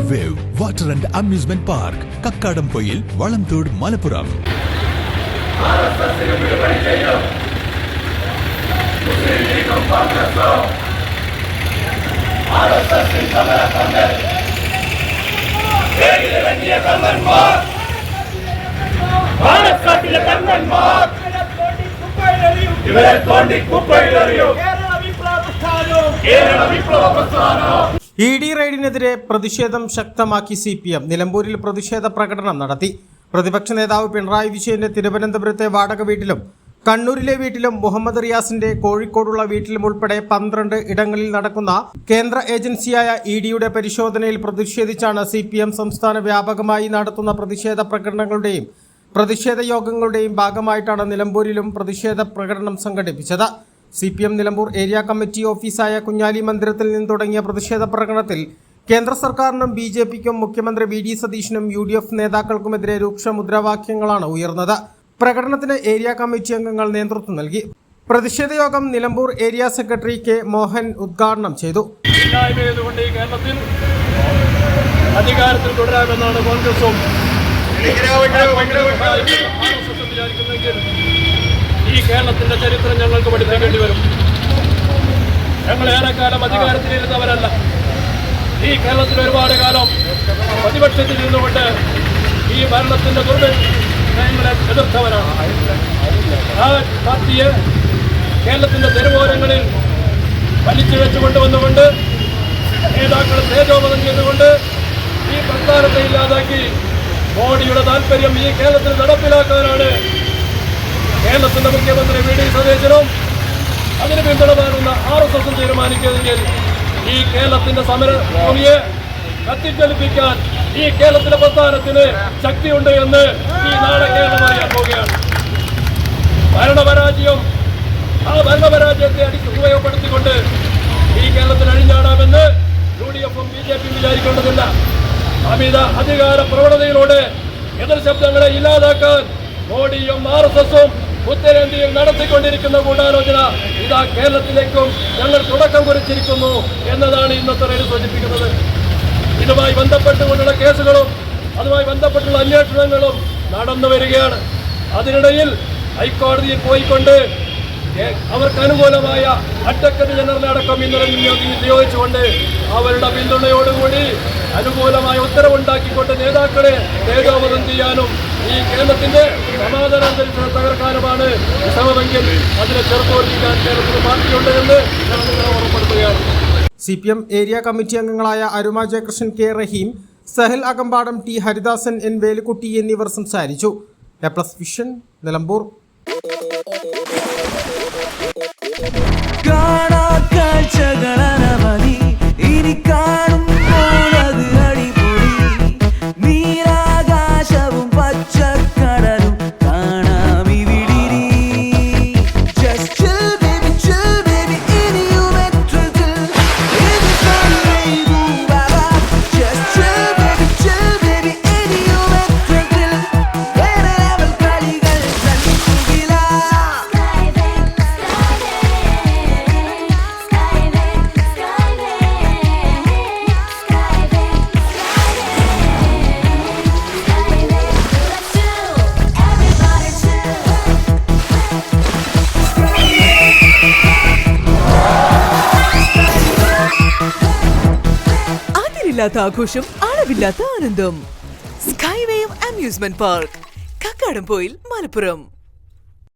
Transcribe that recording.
Skywave Water and Amusement Park, Kakkadampoyil, Valamthood, Malappuram. ED റെയ്ഡിനെതിരെ പ്രതിഷേധം ശക്തമാക്കി CPM നിലമ്പൂരിൽ പ്രതിഷേധ പ്രകടനം നടത്തി. പ്രതിപക്ഷ നേതാവ് പിണറായി വിജയന്റെ തിരുവനന്തപുരത്തെ വാടക വീട്ടിലും കണ്ണൂരിലെ വീട്ടിലും മുഹമ്മദ് റിയാസിന്റെ കോഴിക്കോടുള്ള വീട്ടിലും ഉൾപ്പെടെ 12 ഇടങ്ങളിൽ നടക്കുന്ന കേന്ദ്ര ഏജൻസിയായ EDയുടെ പരിശോധനയിൽ പ്രതിഷേധിച്ചാണ് CPM സംസ്ഥാന വ്യാപകമായി നടത്തുന്ന പ്രതിഷേധ പ്രകടനങ്ങളുടെയും പ്രതിഷേധ യോഗങ്ങളുടെയും ഭാഗമായിട്ടാണ് നിലമ്പൂരിലും പ്രതിഷേധ പ്രകടനം സംഘടിപ്പിച്ചത്. CPM നിലമ്പൂർ ഏരിയ കമ്മിറ്റി ഓഫീസായ കുഞ്ഞാലി മന്ദിരത്തിൽ നിന്ന് തുടങ്ങിയ പ്രതിഷേധ പ്രകടനത്തിൽ കേന്ദ്ര സർക്കാരിനും BJPക്കും മുഖ്യമന്ത്രി VD സതീശനും UDF നേതാക്കൾക്കുമെതിരെ രൂക്ഷ മുദ്രാവാക്യങ്ങളാണ് ഉയർന്നത്. പ്രകടനത്തിന് ഏരിയ കമ്മിറ്റി അംഗങ്ങൾ നേതൃത്വം നൽകി. പ്രതിഷേധ യോഗം Nilambur area secretary K. Mohan ഉദ്ഘാടനം ചെയ്തു. അധികാരത്തിൽ തുടരാമെന്നാണ് കോൺഗ്രസും ഈ കേരളത്തിന്റെ ചരിത്രം ഞങ്ങൾക്ക് പഠിപ്പിക്കേണ്ടി വരും. ഞങ്ങൾ ഏറെക്കാലം അധികാരത്തിലിരുന്നവരല്ല. ഈ കേരളത്തിൽ ഒരുപാട് കാലം പ്രതിപക്ഷത്തിൽ നിന്നുകൊണ്ട് ഈ ഭരണത്തിന്റെ ദുർനയങ്ങളെ എതിർത്തവരാണ്. ആ പാർട്ടിയെ കേരളത്തിന്റെ തെരുവോരങ്ങളിൽ വലിച്ചു വെച്ചു കൊണ്ടുവന്നുകൊണ്ട് നേതാക്കളെ തേജോവധം ചെയ്തുകൊണ്ട് ഈ പ്രസ്ഥാനത്തെ ഇല്ലാതാക്കി മോഡിയുടെ താല്പര്യം ഈ കേരളത്തിൽ നടപ്പിലാക്കാനാണ് കേരളത്തിന്റെ മുഖ്യമന്ത്രി VD സതീശനും അതിന് പിന്തുണ നൽകുന്ന RSSും തീരുമാനിക്കുന്നതെങ്കിൽ ഈ കേരളത്തിന്റെ സമരഭൂമിയെ കത്തിച്ചലിപ്പിക്കാൻ ഈ കേരളത്തിലെ പ്രസ്ഥാനത്തിന് ശക്തിയുണ്ട് എന്ന് ഈ നാളെ കേരളം അറിയാൻ പോവുകയാണ്. ഭരണപരാജയം ആ ഭരണപരാജയത്തെ ഉപയോഗപ്പെടുത്തിക്കൊണ്ട് ഈ കേരളത്തിൽ അഴിഞ്ഞാടാമെന്ന് UDFും BJPയും വിചാരിക്കേണ്ടതില്ല. അമിത അധികാര പ്രവണതയിലൂടെ എതിർ ശബ്ദങ്ങളെ ഇല്ലാതാക്കാൻ മോഡിയും RSSും ഉത്തരേന്ത്യയിൽ നടത്തിക്കൊണ്ടിരിക്കുന്ന ഗൂഢാലോചന ഇതാ കേരളത്തിലേക്കും ഞങ്ങൾ തുടക്കം കുറിച്ചിരിക്കുന്നു എന്നതാണ് ഇന്നത്തെ റെയ്ഡ് സൂചിപ്പിക്കുന്നത്. ഇതുമായി ബന്ധപ്പെട്ടുകൊണ്ടുള്ള കേസുകളും അതുമായി ബന്ധപ്പെട്ടുള്ള അന്വേഷണങ്ങളും നടന്നു വരികയാണ്. അതിനിടയിൽ ഹൈക്കോടതിയിൽ പോയിക്കൊണ്ട് അവർക്ക് അനുകൂലമായ അഡ്വക്കേറ്റ് ജനറൽ അടക്കം ഇന്നലെ നിയോഗിച്ചുകൊണ്ട് അവരുടെ പിന്തുണയോടുകൂടി അനുകൂലമായ ഉത്തരവുണ്ടാക്കിക്കൊണ്ട് നേതാക്കളെ തേജോവധം ചെയ്യാനും ഈ കേരളത്തിന്റെ സമാധാന അന്തരീക്ഷം തകർക്കാനുമാണ് ശ്രമമെങ്കിൽ അതിനെ ചെറുത്തോൽപ്പിക്കാൻ കേരളത്തിന് പാർട്ടിയുണ്ട് എന്ന് ഞങ്ങൾ ഉറപ്പെടുത്തുകയാണ്. CPM ഏരിയ കമ്മിറ്റി അംഗങ്ങളായ അരുമ ജയകൃഷ്ണൻ, K. റഹീം, സഹൽ അകമ്പാടം, T. ഹരിദാസൻ, N. വേലുക്കുട്ടി എന്നിവർ സംസാരിച്ചു. A+ vision, Nilambur. ആഘോഷം, അളവില്ലാത്ത ആനന്ദം. Skywave amusement park, Kakkadampoyil, Malappuram.